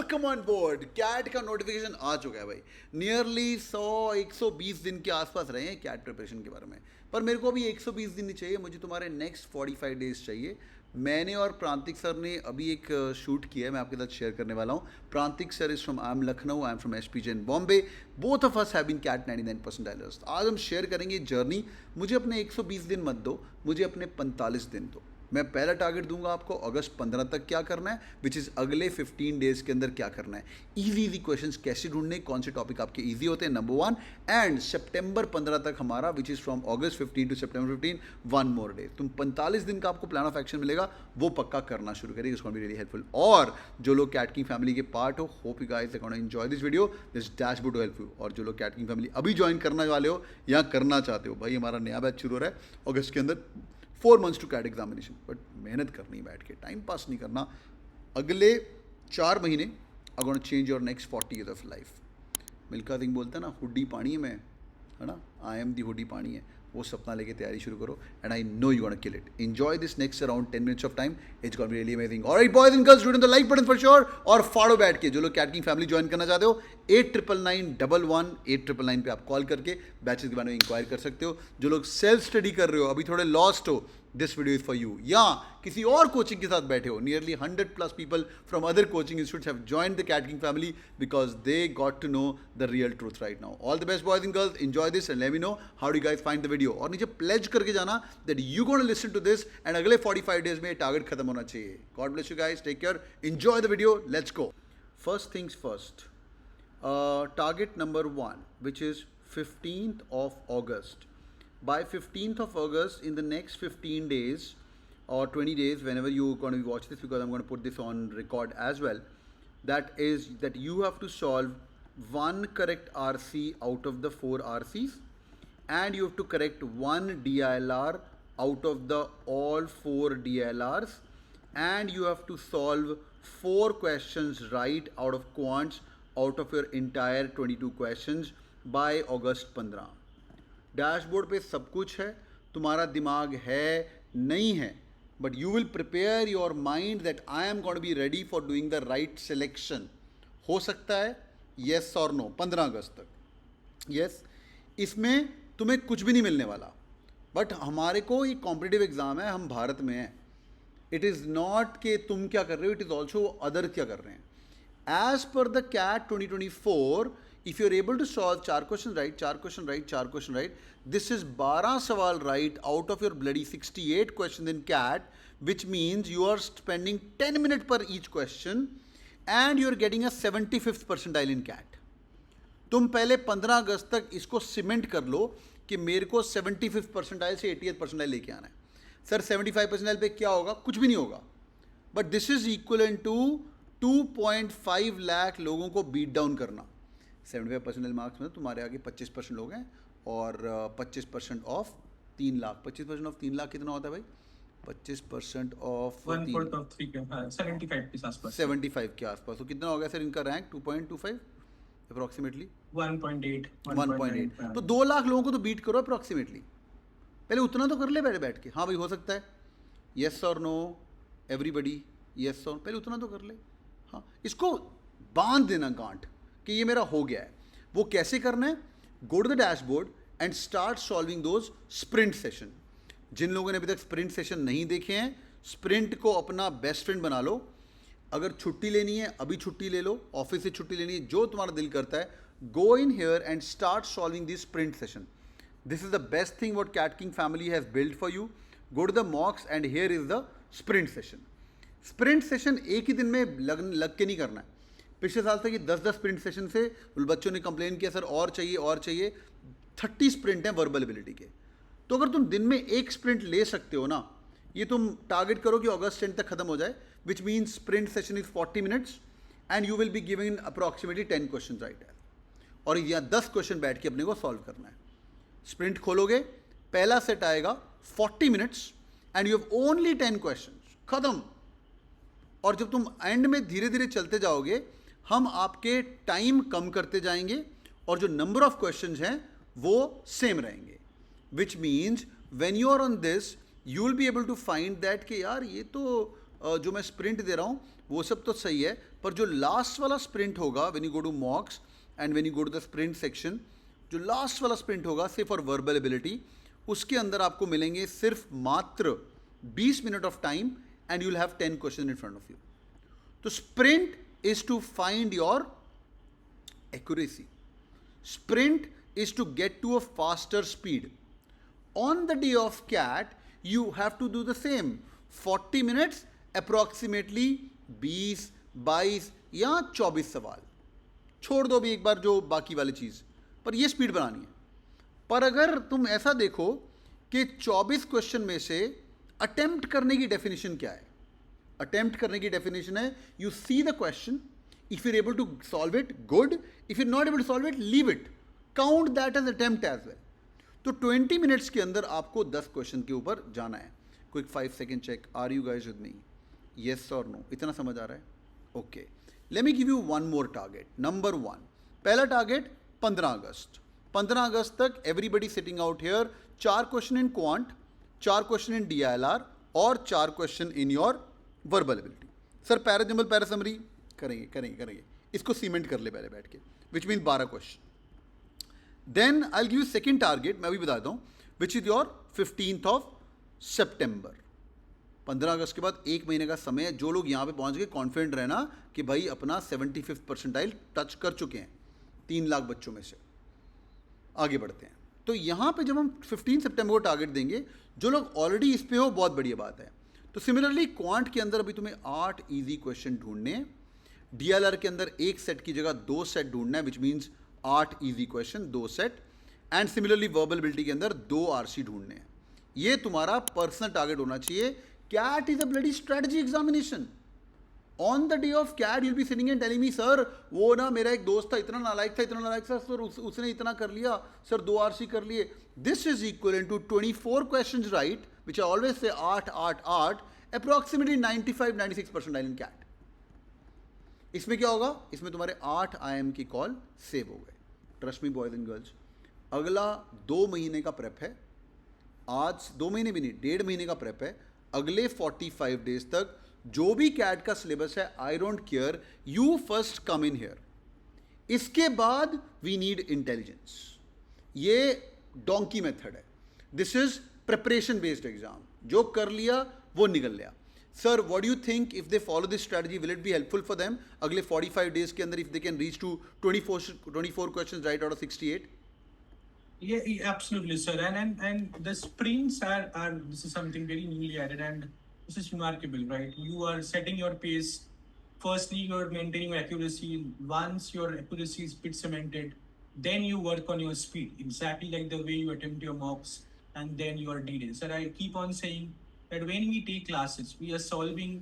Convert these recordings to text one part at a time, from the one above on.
Welcome on board. Cat का notification आ चुका है भाई। नियरली 100-120 दिन के आसपास रहे हैं कैट प्रिपरेशन के बारे में, पर मेरे को अभी 120 दिन नहीं चाहिए, मुझे तुम्हारे नेक्स्ट 45 डेज चाहिए। मैंने और प्रांतिक सर ने अभी एक शूट किया है, मैं आपके साथ शेयर करने वाला हूँ। Prantik sir is from I am Lucknow, I am from SPJ in Bombay. Both of us have been CAT 99 percentilers. आज हम शेयर करेंगे जर्नी। मुझे अपने 120 दिन मत दो, मुझे अपने 45 दिन दो। मैं पहला टारगेट दूंगा आपको अगस्त 15 तक क्या करना है, विच इज़ अगले 15 डेज के अंदर क्या करना है। इजी क्वेश्चंस कैसे ढूंढने, कौन से टॉपिक आपके इजी होते हैं, नंबर 1। एंड सितंबर 15 तक हमारा which is from August 15 to September 15 one more day. तुम 45 दिन का आपको प्लान ऑफ एक्शन मिलेगा, वो पक्का करना शुरू करेगी। It's gonna be really helpful. और जो लोग कैट किंग फैमिली के पार्ट हो, hope you guys are gonna enjoy this video, this dashboard will help you. और जो लोग कैट किंग फैमिली अभी ज्वाइन करने वाले हो या करना चाहते हो, भाई हमारा नया बैच शुरू हो रहा है अगस्त के अंदर। 4 months to CAT examination, but मेहनत करनी है, बैठ के टाइम पास नहीं करना। अगले 4 महीने are gonna change your next 40 years of life. Milkha Singh बोलता है ना, हुड्डी पानी है मैं, है ना, आई एम दी हुड्डी पानी है। वो सपना लेके तैयारी शुरू करो, and I know you gonna kill it. Enjoy this next around 10 minutes of time, it's gonna be really amazing. Alright boys and girls, the like button for sure और follow बैठ के। जो लोग कैट किंग फैमिली ज्वाइन करना चाहते हो, 899911 8999 पे आप कॉल करके बैचेस के बारे में इंक्वायर कर सकते हो। जो लोग सेल्फ स्टडी कर रहे हो, अभी थोड़े लॉस्ट हो, this video is for you. या किसी और कोचिंग के साथ बैठे हो, nearly 100+ people from other coaching institutes have joined the CAT king family because they got to know the real truth right now. All the best boys and girls, enjoy this and let me know how do guys find the video. और नीचे pledge करके जाना that you gonna listen to this, and अगले 45 days में target खत्म होना चाहिए। God bless you guys, take care, enjoy the video, let's go. First things first, target number 1, which is 15th of August. By 15th of August, in the next 15 days or 20 days, whenever you're going to watch this, because I'm going to put this on record as well, that is that you have to solve 1 correct RC out of the 4 RCs, and you have to correct 1 DILR out of the all 4 DILRs, and you have to solve 4 questions right out of quants out of your entire 22 questions by August 15। Dashboard पे सब कुछ है, तुम्हारा दिमाग है नहीं है, but you will prepare your mind that I am going to be ready for doing the right selection. हो सकता है येस और नो 15 अगस्त तक। यस, इसमें तुम्हें कुछ भी नहीं मिलने वाला, बट हमारे को ये कॉम्पिटिटिव एग्जाम है, हम भारत में हैं। इट इज़ नॉट कि तुम क्या कर रहे हो, इट इज़ ऑल्सो अदर क्या कर रहे हैं। As per the CAT 2024, if you're able to solve 4 questions right, 4 question right, 4 question right, this is 12 सवाल right out of your bloody 68 questions in CAT, which means you are spending 10 minutes per each question and you're getting a 75th percentile in CAT. तुम पहले 15 अगस्त तक इसको cement कर लो कि मेरे को 75th परसेंटाइल से 80th परसेंटाइल लेके आना है। सर 75 परसेंटाइल पे क्या होगा? कुछ भी नहीं होगा, but this is equal to 2.5 lakh लोगों को बीट डाउन करना। 75% मार्क्स में तुम्हारे आगे 25% लोग हैं, और 25% ऑफ 3 लाख। 25% ऑफ 3 लाख कितना होता है भाई? 25% ऑफ 75 के आसपास। 75 के आसपास। तो कितना हो गया सर इनका रैंक? 2.25 अप्रोक्सीमेटली 1.8। तो 2 लाख लोगों को तो बीट करो अप्रोक्सीमेटली। पहले उतना तो कर ले बैठ बैठ के। हाँ भाई हो सकता है, येस और नो एवरीबडी, येस और पहले उतना तो कर ले। हाँ, इसको बांध देना गांठ कि ये मेरा हो गया है। वो कैसे करना है? Go to the dashboard and start solving those sprint session. जिन लोगों ने अभी तक स्प्रिंट सेशन नहीं देखे हैं, स्प्रिंट को अपना बेस्ट फ्रेंड बना लो। अगर छुट्टी लेनी है अभी छुट्टी ले लो, ऑफिस से छुट्टी लेनी है, जो तुम्हारा दिल करता है, go in here and start solving this sprint session. This is the best thing what CAT king family has build for you. Go to the mocks and here is the sprint session. Sprint session एक ही दिन में लग के नहीं करना है। पिछले साल तक ये 10-10 स्प्रिंट सेशन से बच्चों ने कंप्लेन किया, सर और चाहिए और चाहिए। 30 स्प्रिंट हैं वर्बल एबिलिटी के। तो अगर तुम दिन में एक स्प्रिंट ले सकते हो ना, ये तुम टारगेट करो कि अगस्त 10 तक खत्म हो जाए, which means sprint session is 40 minutes and you will be giving approximately 10 question right है। और यहाँ 10 क्वेश्चन बैठ के अपने को सॉल्व करना है। स्प्रिंट खोलोगे, पहला सेट आएगा 40 minutes and you have only 10 question, खत्म। और जब तुम एंड में धीरे धीरे चलते जाओगे, हम आपके टाइम कम करते जाएंगे और जो नंबर ऑफ क्वेश्चंस हैं वो सेम रहेंगे, which means when you are on this you will be able to find that कि यार ये तो जो मैं स्प्रिंट दे रहा हूँ वो सब तो सही है, पर जो लास्ट वाला स्प्रिंट होगा when you go to mocks and when you go to the sprint section, जो लास्ट वाला स्प्रिंट होगा सिर्फ फॉर वर्बल एबिलिटी, उसके अंदर आपको मिलेंगे सिर्फ मात्र 20 minute of time and you will have 10 question in front of you. तो sprint is to find your accuracy. Sprint is to get to a faster speed. On the day of CAT, you have to do the same. 40 minutes, approximately 20, 22 या 24 सवाल. छोड़ दो भी एक बार जो बाकी वाली चीज़, पर ये स्पीड बनानी है. पर अगर तुम ऐसा देखो कि 24 क्वेश्चन में से अटेम्प्ट करने की डेफिनेशन क्या है? अटेम्प्ट करने की डेफिनेशन है you see the question. If you're able to solve it, good. If you're not able to solve it, leave it. Count that as attempt as well. तो 20 मिनट्स के अंदर आपको 10 क्वेश्चन के ऊपर जाना है. Quick 5 second check. Are you guys with me? Yes और no? इतना समझ आ रहा है? Okay. Let me give you one more target. Number 1, पहला टारगेट 15 अगस्त. 15 अगस्त तक everybody sitting out here. 4 question in quant, 4 question in DILR और 4 question in your verbal ability. Sir parajumble parasummary करेंगे. इसको सीमेंट कर ले पहले बैठ के, which mean 12 question. Then I give you second target, मैं भी बताता हूँ, which is your 15th of September. 15 अगस्त के बाद 1 महीने का समय है. जो लोग यहाँ पे पहुँच गए, कॉन्फिडेंट रहना कि भाई अपना 75th परसेंटाइल टच कर चुके हैं 3 लाख बच्चों में से. आगे बढ़ते हैं. तो यहाँ पे जब हम 15 सितंबर को टारगेट देंगे, जो लोग ऑलरेडी इस पे हो, बहुत बढ़िया बात है. तो सिमिलरली क्वांट के अंदर अभी तुम्हें 8 ईजी क्वेश्चन ढूंढने. DLR के अंदर 1 सेट की जगह 2 सेट ढूंढना है, which means 8 easy question, 2 set. And similarly verbal ability के अंदर 2 RC ढूंढने हैं. ये तुम्हारा पर्सनल टारगेट होना चाहिए. CAT is a bloody strategy examination. On the day of CAT you'll be sitting and telling me, sir वो ना मेरा एक दोस्त था, इतना नालायक था सर, उसने इतना कर लिया सर, 2 RC कर लिए. This is equal to 24 question right, which I always say 8, approximately 95-96% in cat. इसमें क्या होगा? इसमें तुम्हारे 8 IIM की कॉल सेव हो गए. Trust me boys and girls. अगला 2 महीने का प्रेप है. आज 2 महीने भी नहीं, 1.5 महीने का प्रेप है. अगले 45 डेज तक जो भी कैट का सिलेबस है, I don't care, you first come in here. इसके बाद वी नीड इंटेलिजेंस. ये डोंकी मेथड है. This is preparation based exam. जो कर लिया वो निकल लिया. Sir, what do you think if they follow this strategy, will it be helpful for them? अगले 45 days के अंदर if they can reach to 24 questions right out of 68? Yeah, absolutely, sir. And the sprints are this is something very newly added, and this is remarkable, right? You are setting your pace. Firstly, you're maintaining your accuracy. Once your accuracy is bit cemented, then you work on your speed, exactly like the way you attempt your mocks, and then your DDs. Sir, I keep on saying that when we take classes, we are solving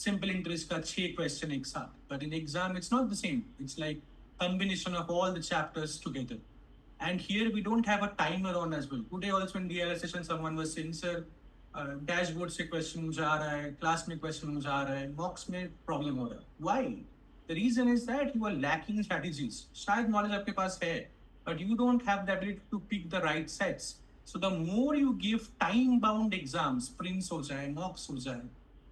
simple interest ka 6 question ek saath. But in exam, it's not the same. It's like combination of all the chapters together. And here we don't have a timer on as well. Today also in DLR session, someone was saying, sir, dashboard se question mujhe aa raha hai, class mein question mujhe aa raha hai, mocks mein problem ho raha hai. Why? The reason is that you are lacking strategies. Shayad knowledge aapke paas hai, but you don't have the ability to pick the right sets. So the more you give time-bound exams, sprints ho jaye, mocks ho jaye,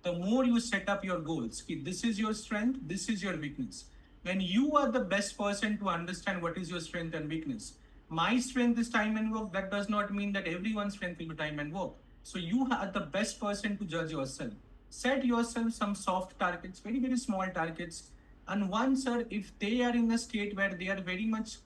the more you set up your goals. This is your strength, this is your weakness. When you are the best person to understand what is your strength and weakness. My strength is time and work. That does not mean that everyone's strength will be time and work. So you are the best person to judge yourself. Set yourself some soft targets, very, very small targets. And once, sir, if they are in a state where they are very much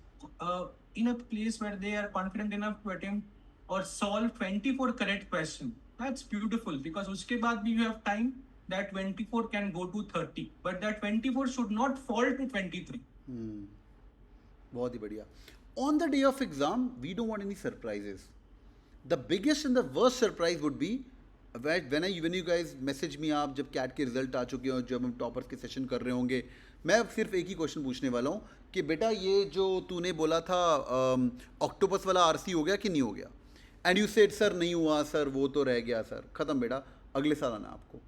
in a place where they are confident enough to attempt or solve 24 correct question, that's beautiful, because uske baad bhi you have time. That 24 can go to 30, but that 24 should not fall to 23. बहुत ही बढ़िया. On the day of exam, we don't want any surprises. The biggest and the worst surprise would be when you guys message me, आप जब cat के result आ चुके हो, जब हम toppers के सेशन कर रहे होंगे, मैं सिर्फ एक ही क्वेश्चन पूछने वाला हूँ कि बेटा ये जो तूने बोला था ऑक्टोपस वाला RC हो गया कि नहीं हो गया. एंड यू सेड सर नहीं हुआ सर, वो तो रह गया सर, ख़त्म बेटा, अगले साल आना आपको.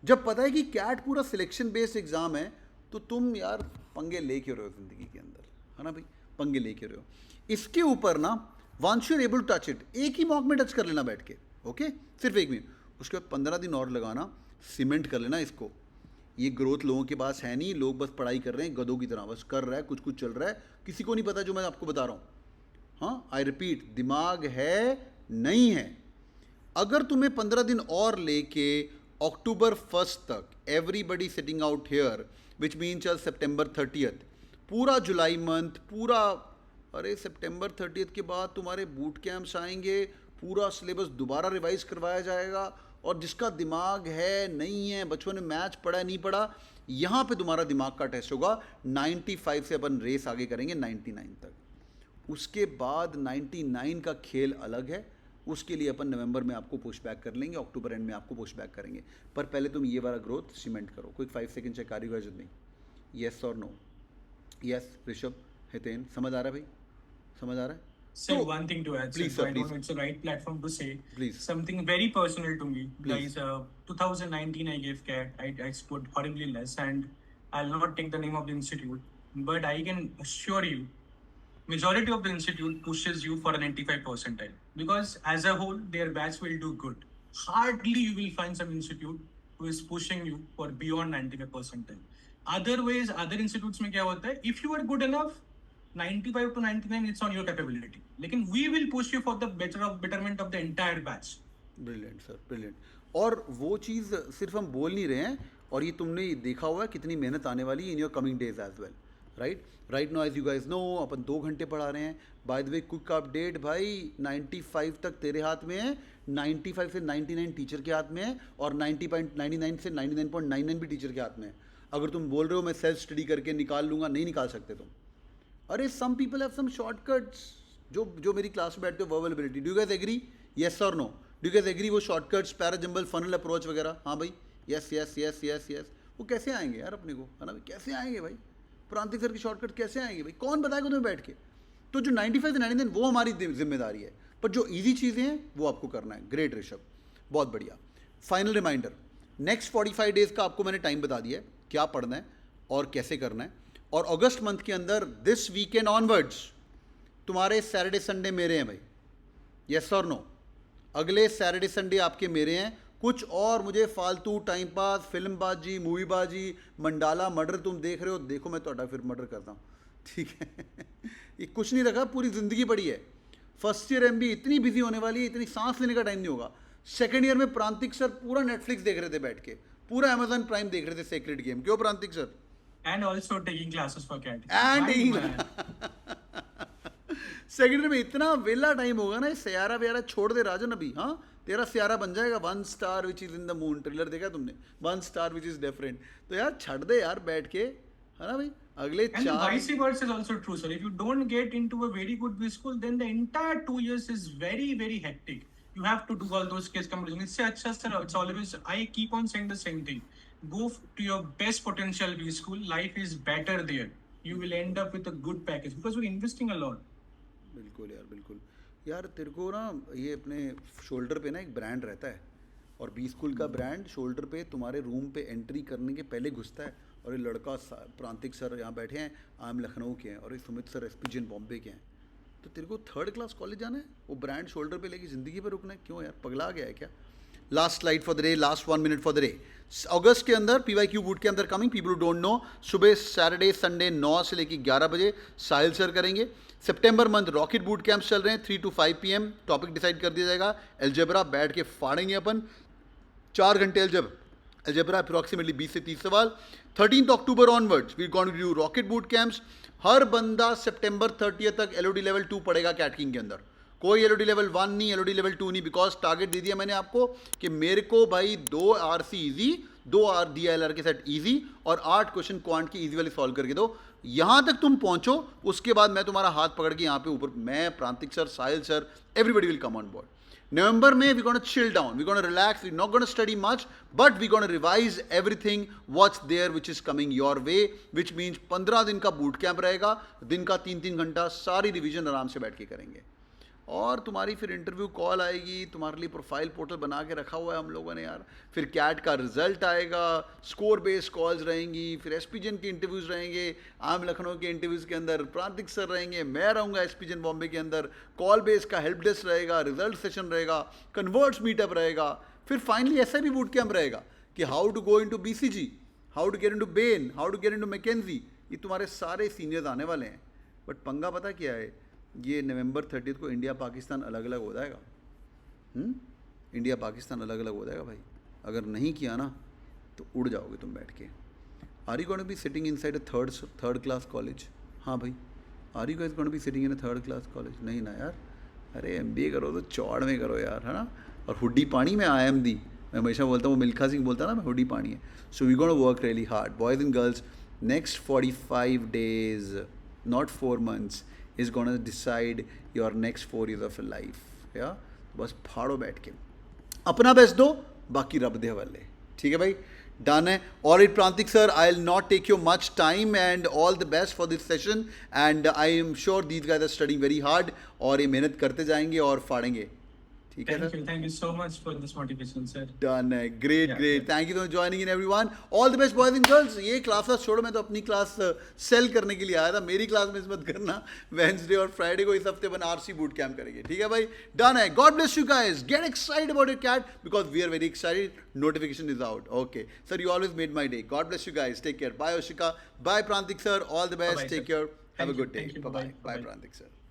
जब पता है कि कैट पूरा सिलेक्शन बेस्ड एग्जाम है, तो तुम यार पंगे लेके रहे हो ज़िंदगी के अंदर, है ना भाई, पंगे लेके रहे हो. इसके ऊपर ना once you are able to touch it, एक ही मॉक में टच कर लेना बैठ के, ओके, सिर्फ 1 मिनट. उसके बाद 15 दिन और लगाना, सीमेंट कर लेना इसको. ये ग्रोथ लोगों के पास है नहीं, लोग बस पढ़ाई कर रहे हैं गधों की तरह, बस कर रहा है, कुछ कुछ चल रहा है, किसी को नहीं पता जो मैं आपको बता रहा हूँ। हाँ, आई रिपीट, दिमाग है नहीं है। अगर तुम्हें 15 दिन और लेके अक्टूबर 1 तक everybody sitting out here, which mean चल सितंबर 30th, पूरा जुलाई मंथ पूरा, अरे सितंबर 30th के बाद तुम्हारे बूट कैंप्स आएंगे, पूरा सिलेबस दोबारा रिवाइज करवाया जाएगा, और जिसका दिमाग है नहीं है, बचपन में मैच पढ़ा नहीं पढ़ा, यहाँ पे तुम्हारा दिमाग का टेस्ट होगा। 95 से अपन रेस आगे करेंगे 99 तक। उसके बाद 99 का खेल अलग है, उसके लिए अपन नवंबर में आपको पुश बैक कर लेंगे, अक्टूबर एंड में आपको पुश बैक करेंगे। पर पहले तुम ये वाला ग्रोथ सीमेंट करो। Quick 5 second check, are you guys with me? Yes और नो? यस ऋषभ, हितेन, समझ आ रहा है भाई? समझ आ रहा है? Sir, one thing to add, Please, sir, sir, I don't please. know it's the right platform to say. Please. Something very personal to me. Please. Guys, 2019 I gave CAT. I scored horribly less, and I'll not take the name of the institute, but I can assure you, majority of the institute pushes you for a 95 percentile, because as a whole, their batch will do good. Hardly you will find some institute who is pushing you for beyond 95 percentile. Otherwise, other institutes में क्या होता है? If you are good enough, 95 to 99 it's on your capability, लेकिन we will push you for the betterment of the entire batch. Brilliant sir, brilliant. और वो चीज़ सिर्फ हम बोल नहीं रहे हैं, और ये तुमने देखा हुआ है कितनी मेहनत आने वाली है in your coming days as well, right now as you guys know, अपन 2 घंटे पढ़ा रहे हैं। By the way, quick update भाई, 95 तक तेरे हाथ में है, 95 से 99 टीचर के हाथ में है, और 90.99 से 99.99 भी टीचर के हाथ में है। अगर तुम बोल रहे हो मैं सेल्फ स्टडी करके निकाल लूँगा, नहीं निकाल सकते तुम। अरे some people have some shortcuts, जो मेरी क्लास में बैठते हो, verbal ability. Do you guys agree? Yes और no? Do you guys agree? वो शॉर्टकट्स, पैराजंबल, फनल अप्रोच वगैरह, हाँ भाई, yes yes yes yes yes, वो कैसे आएंगे यार अपने को, है ना भाई? कैसे आएंगे भाई? प्रांतिक सर की शॉर्टकट कैसे आएंगे भाई? कौन बताएगा तुम्हें बैठ के? तो जो 95 से 99 वो हमारी जिम्मेदारी है, पर जो ईजी चीज़ें हैं वो आपको करना है। ग्रेट ऋषभ, बहुत बढ़िया। फाइनल रिमाइंडर, नेक्स्ट 45 डेज का आपको मैंने टाइम बता दिया है, क्या पढ़ना है और कैसे करना है। और अगस्त मंथ के अंदर दिस वीकेंड ऑनवर्ड्स तुम्हारे सैटरडे संडे मेरे हैं भाई, यस और नो? अगले सैटरडे संडे आपके मेरे हैं। कुछ और मुझे फालतू टाइम पास, फिल्मबाजी, मूवीबाजी, मंडाला मर्डर तुम देख रहे हो, देखो मैं तो फिर मर्डर करता हूँ, ठीक है? ये कुछ नहीं रखा, पूरी ज़िंदगी पड़ी है। फर्स्ट ईयर MBA इतनी बिजी होने वाली है, इतनी सांस लेने का टाइम नहीं होगा। सेकेंड ईयर में प्रांतिक सर पूरा नेटफ्लिक्स देख रहे थे बैठ के, पूरा अमेजन प्राइम देख रहे थे सेक्रेड गेम। क्यों Prantik sir? And also taking classes for CAT. And Man. Second में इतना वेला टाइम होगा ना, सयारा व्यारा छोड़ दे राजन अभी। हाँ, तेरा सयारा बन जाएगा 1 star which is in the moon. Trailer देखा तुमने? 1 स्टार विच इज डिफरेंट। तो यार छड़ दे यार बैठ के, है ना भाई? अगले And 4 vice versa is also true, sir. If you don't get into a very good B school, then the entire 2 years is very, very hectic. You have to do all those case comparisons. It's अच्छा, sir. It's always, I keep on saying the same thing. Go to your best potential B school. Life is better there. You will end up with a good package because we're investing a lot. बिल्कुल यार, बिल्कुल यार। तेरे को ना ये अपने shoulder पे ना एक ब्रांड रहता है, और बी स्कूल का ब्रांड शोल्डर पे तुम्हारे रूम पे एंट्री करने के पहले घुसता है। और ये लड़का प्रांतिक सर यहाँ बैठे हैं, आई एम लखनऊ के हैं, और ये सुमित सर SPGN बॉम्बे के हैं। तो तेरे को 3rd क्लास कॉलेज जाना है, वो ब्रांड शोल्डर पे लेके ज़िंदगी पर रुकना है? क्यों यार, पगला गया है क्या? Last slide for the day, last 1 minute for the day. अगस्त के अंदर PYQ बूट के अंदर कमिंग, पीपल डोंट नो, सुबह सैटरडे संडे 9 से लेकर 11 बजे साहिल सर करेंगे। सितंबर मंथ रॉकेट बूट कैंप्स चल रहे हैं 3 to 5 PM। टॉपिक डिसाइड कर दिया जाएगा, एल्जेब्रा बैठ के फाड़ेंगे अपन 4 घंटे एल्जेब्रा, अप्रॉक्सीमेटली 20 से 30 सवाल। 13 October onwards we going to do rocket boot camps. हर बंदा सितंबर 30 तक LOD लेवल 2 पढ़ेगा कैट किंग के अंदर। कोई LOD लेवल 1 नहीं, LOD लेवल 2 नहीं, बिकॉज टारगेट दे दिया मैंने आपको कि मेरे को भाई 2 RC ईजी, 2 DILR के सेट ईजी, और 8 क्वेश्चन क्वांट की ईजी वाली सॉल्व करके दो। यहाँ तक तुम पहुँचो, उसके बाद मैं तुम्हारा हाथ पकड़ के यहाँ पे ऊपर, मैं, Prantik sir, Sahil sir, everybody will come on board. नवंबर में we gonna chill down, we gonna relax, we not gonna study much, but we gonna revise everything what's there which is coming your way, which means 15 दिन का boot camp रहेगा, दिन का 3-3 घंटा सारी revision आराम से बैठ के करेंगे। और तुम्हारी फिर इंटरव्यू कॉल आएगी, तुम्हारे लिए प्रोफाइल पोर्टल बना के रखा हुआ है हम लोगों ने यार। फिर कैट का रिजल्ट आएगा, स्कोर बेस्ड कॉल्स रहेंगी, फिर SPGN के इंटरव्यूज़ रहेंगे, आम लखनऊ के इंटरव्यूज़ के अंदर प्रांतिक सर रहेंगे, मैं रहूँगा SPGN बॉम्बे के अंदर, कॉल बेस्ड का हेल्प डेस्क रहेगा, रिजल्ट सेशन रहेगा, कन्वर्ट्स मीटअप रहेगा, फिर फाइनली SIB बूट कैंप रहेगा कि how to go into BCG, how to get into Bain, how to get into McKinsey, ये तुम्हारे सारे सीनियर्स आने वाले हैं. बट पंगा पता क्या है, ये नवंबर 30 को इंडिया पाकिस्तान अलग अलग हो जाएगा. इंडिया पाकिस्तान अलग अलग हो जाएगा भाई. अगर नहीं किया ना तो उड़ जाओगे तुम बैठ के. Are you going to be sitting inside a third class college? हाँ भाई, are you guys going to be sitting in a third class college? नहीं ना यार. अरे MBA करो तो चौड़ में करो यार, है ना. और हुड्डी पानी में IMD, मैं हमेशा बोलता हूँ, मिल्खा सिंह बोलता ना, मैं हुड्डी पानी है. So we gonna work really hard boys and girls. Next 45 days, not 4 months, is gonna decide your next 4 years of your life. या बस फाड़ो बैठ के, अपना बेस्ट दो, बाकी रब दे हवाले. ठीक है भाई, डन है. All right, Prantik sir, I'll not take you much time and all the best for this session. And I am sure these guys are studying very hard और ये मेहनत करते जाएंगे और फाड़ेंगे. ठीक है sir. Thank you so much for this motivation, sir. Done है. Great Yeah, great. yeah. Thank you for joining in everyone. All the best boys and girls. ये क्लासेस छोड़ो, मैं तो अपनी क्लास सेल करने के लिए आया था. मेरी क्लास मिस मत करना. वेंसडे और फ्राइडे को इस हफ्ते अपन RC बूट कैम्प करेंगे. ठीक है भाई, डन है. God bless you guys. Get excited about your CAT because we are very excited. Notification is out. Okay sir, you always made my day. God bless you guys. Take care. Bye Oshika. Bye Prantik sir. All the best. Bye-bye, take sir. Care. Have a Thank you. Good day. Thank you. Bye Bye-bye. Bye Bye-bye. Prantik sir.